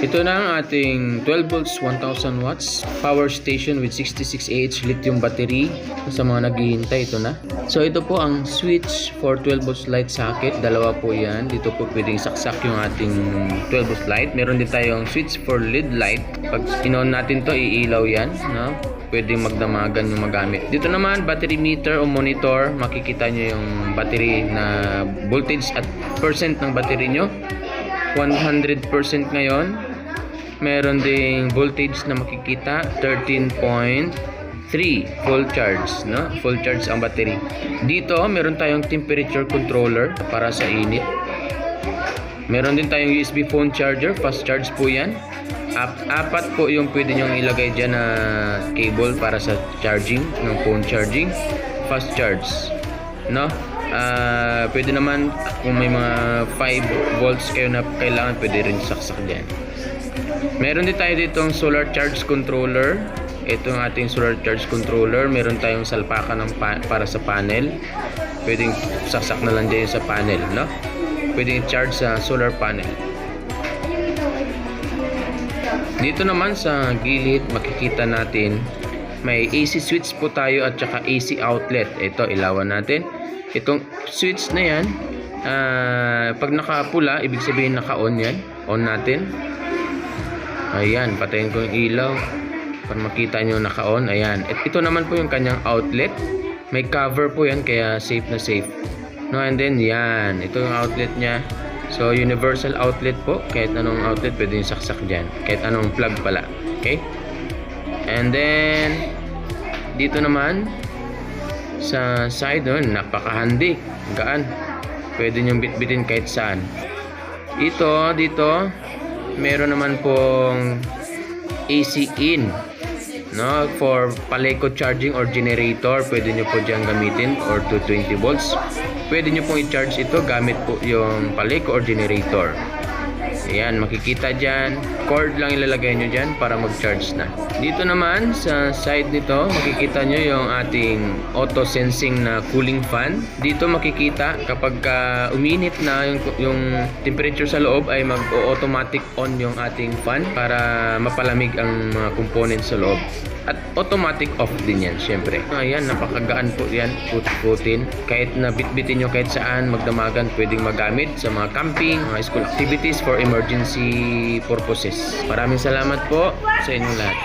Ito na ang ating 12 volts 1000 watts power station with 66Ah lithium battery. Sa mga naghihintay, ito na. So ito po ang switch for 12 volts light socket. Dalawa po yan. Dito po pwedeng saksak yung ating 12 volts light. Meron din tayong switch for LED light. Pag in-on natin to, iilaw yan, no? Pwedeng magdamagan yung magamit. Dito naman, battery meter o monitor. Makikita nyo yung battery na voltage at percent ng battery nyo. 100% ngayon. Meron ding voltage na makikita, 13.3 full charge, no? Full charge ang battery. Dito, meron tayong temperature controller para sa init. Meron din tayong USB phone charger, fast charge po 'yan. Apat po yung pwede nyong ilagay diyan na cable para sa charging ng phone charging, fast charge, no? Pwede naman kung may mga 5 volts kayo na kailangan, pwede rin saksak diyan. Meron din tayo ditong solar charge controller. Ito ang ating solar charge controller. Meron tayong salpakan para sa panel. Pwedeng saksak na lang dyan sa panel, no? Pwedeng charge sa solar panel. Dito naman sa gilid, makikita natin may AC switch po tayo at saka AC outlet. Ito, ilawan natin. Itong switch na yan, pag nakapula, ibig sabihin naka-on yan. On natin. Ayan, patayin ko yung ilaw para makita nyo naka-on. Ayan. At ito naman po yung kanyang outlet. May cover po yan, kaya safe na safe. No, and then yan. Ito yung outlet niya. So, universal outlet po. Kahit anong outlet, pwede yung saksak dyan. Kahit anong plug pala. Okay? And then, dito naman, sa side, napaka-handy. Gaan. Pwede nyo bitbitin kahit saan. Ito, dito, meron naman pong AC in, no, for Paleco charging or generator. Pwede nyo po dyan gamitin, or 220 volts. Pwede nyo pong i-charge ito gamit po yung Paleco or generator. Ayan, makikita dyan. Cord lang ilalagay nyo dyan para mag-charge na. Dito naman sa side nito, makikita nyo yung ating auto sensing na cooling fan. Dito makikita kapag uminit na yung temperature sa loob, ay mag-automatic on yung ating fan para mapalamig ang mga components sa loob. At automatic off din yan, syempre. Ayan, napakagaan po yan. Putin. Kahit na bitbitin nyo kahit saan, magdamagan, pwedeng magamit sa mga camping, mga school activities for emergency purposes. Maraming salamat po sa inyong lahat.